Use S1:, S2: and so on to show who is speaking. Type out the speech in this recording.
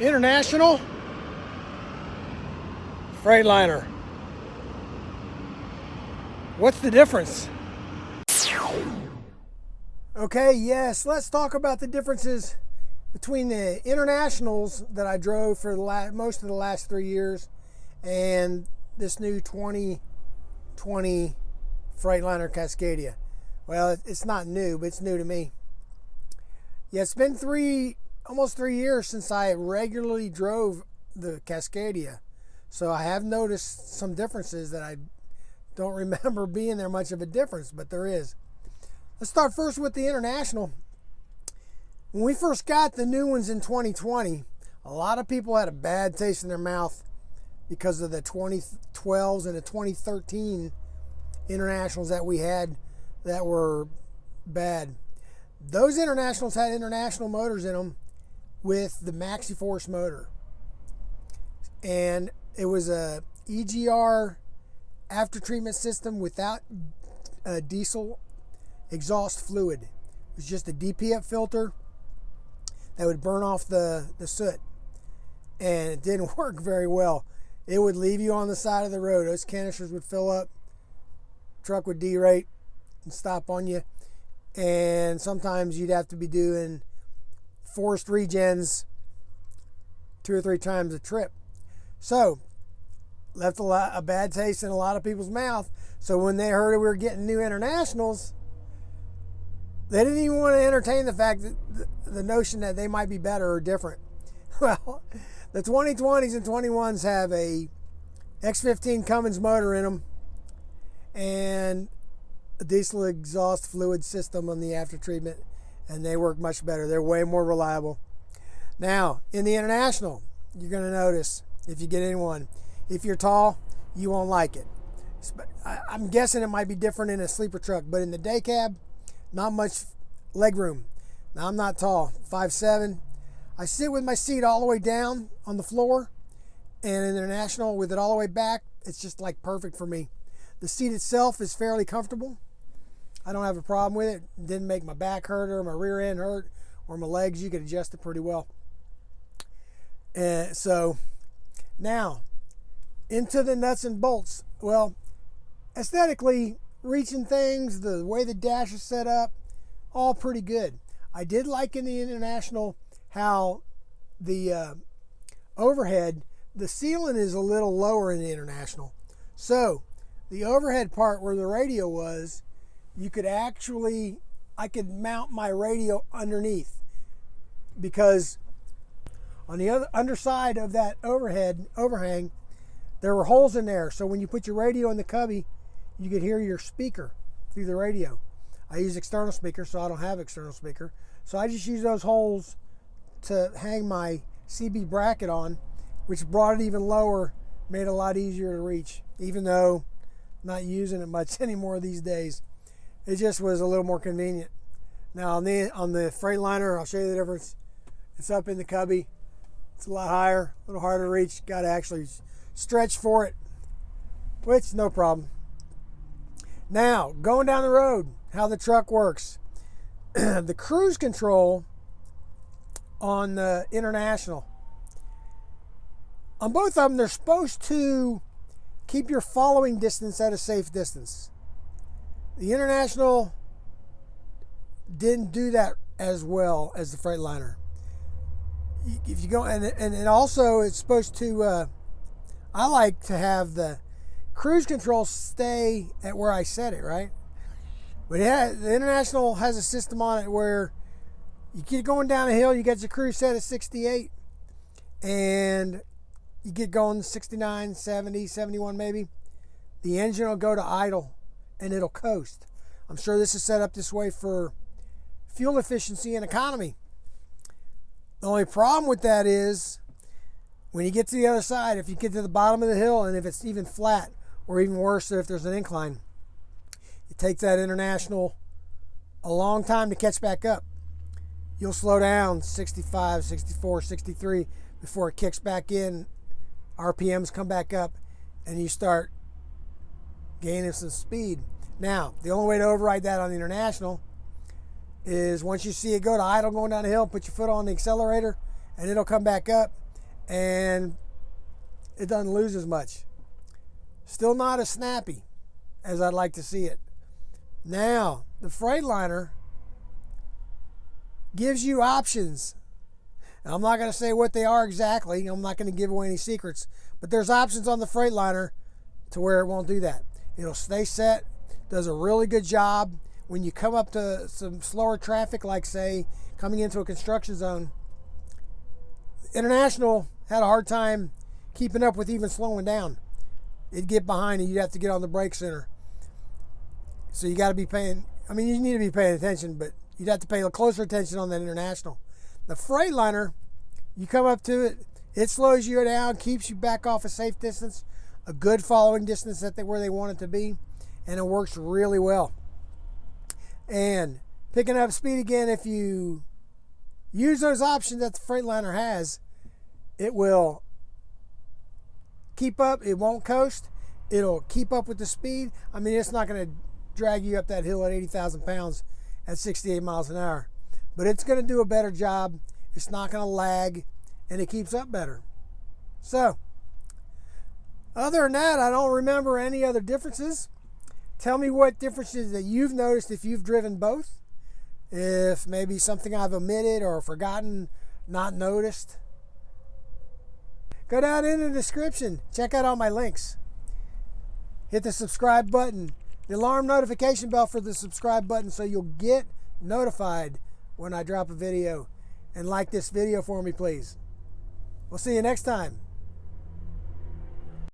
S1: International Freightliner. What's the difference? Okay, yes, let's talk about the differences between the internationals that I drove for most of the last 3 years and this new 2020 Freightliner Cascadia. Well, it's not new, but it's new to me. Yeah, it's been almost 3 years since I regularly drove the Cascadia. So I have noticed some differences that I don't remember being there much of a difference, but there is. Let's start first with the International. When we first got the new ones in 2020, a lot of people had a bad taste in their mouth because of the 2012s and the 2013 Internationals that we had that were bad. Those Internationals had international motors in them with the Maxi Force motor. And it was a EGR after treatment system without diesel exhaust fluid. It was just a DPF filter that would burn off the soot. And it didn't work very well. It would leave you on the side of the road. Those canisters would fill up, truck would derate and stop on you. And sometimes you'd have to be doing forced regens 2 or 3 times a trip. So, left a bad taste in a lot of people's mouth. So when they heard we were getting new Internationals, they didn't even want to entertain the fact that the notion that they might be better or different. Well, the 2020s and 21s have a X15 Cummins motor in them and a diesel exhaust fluid system on the after treatment, and they work much better. They're way more reliable. Now, in the International, you're going to notice, if you get in one, if you're tall, you won't like it. I'm guessing it might be different in a sleeper truck, but in the day cab, not much leg room. Now, I'm not tall, 5'7". I sit with my seat all the way down on the floor, and in the International, with it all the way back, it's just like perfect for me. The seat itself is fairly comfortable. I don't have a problem with it. It didn't make my back hurt or my rear end hurt or my legs. You could adjust it pretty well. And so now into the nuts and bolts. Well, aesthetically, reaching things, the way the dash is set up, all pretty good. I did like in the International how the overhead, the ceiling is a little lower in the International. So the overhead part where the radio was, I could mount my radio underneath, because on the other underside of that overhang, there were holes in there. So when you put your radio in the cubby, you could hear your speaker through the radio. I use external speaker, so I don't have external speaker. So I just use those holes to hang my CB bracket on, which brought it even lower, made it a lot easier to reach, even though I'm not using it much anymore these days. It just was a little more convenient. Now on the Freightliner, I'll show you the difference. It's up in the cubby. It's a lot higher, a little harder to reach. Got to actually stretch for it, which no problem. Now, going down the road, how the truck works. The cruise control on the International. On both of them, they're supposed to keep your following distance at a safe distance. The International didn't do that as well as the Freightliner. If you go, and also it's supposed to, I like to have the cruise control stay at where I set it, right? But the International has a system on it where you get going down a hill, you get your cruise set at 68, and you get going 69, 70, 71 maybe. The engine will go to idle and it'll coast. I'm sure this is set up this way for fuel efficiency and economy. The only problem with that is when you get to the other side, if you get to the bottom of the hill and if it's even flat, or even worse if there's an incline, it takes that International a long time to catch back up. You'll slow down 65, 64, 63 before it kicks back in. RPMs come back up and you start gaining some speed. Now, the only way to override that on the International is once you see it go to idle going down the hill, put your foot on the accelerator and it'll come back up. and it doesn't lose as much. Still not as snappy as I'd like to see it. Now, the Freightliner gives you options. Now, I'm not going to say what they are exactly. I'm not going to give away any secrets. But there's options on the Freightliner to where it won't do that. It'll stay set. Does a really good job. When you come up to some slower traffic, like say coming into a construction zone, International had a hard time keeping up with even slowing down. It'd get behind and you'd have to get on the brake sooner. So you got to be paying, I mean, you need to be paying attention, but you'd have to pay closer attention on that International. The Freightliner, you come up to it, it slows you down, keeps you back off a safe distance, a good following distance where they want it to be, and it works really well. And picking up speed again, if you use those options that the Freightliner has, it will keep up. It won't coast. It'll keep up with the speed. I mean, it's not going to drag you up that hill at 80,000 pounds at 68 miles an hour. But it's going to do a better job. It's not going to lag, and it keeps up better. So, other than that, I don't remember any other differences. Tell me what differences that you've noticed if you've driven both. If maybe something I've omitted or forgotten, not noticed. Go down in the description. Check out all my links. Hit the subscribe button. The alarm notification bell for the subscribe button so you'll get notified when I drop a video. And like this video for me, please. We'll see you next time.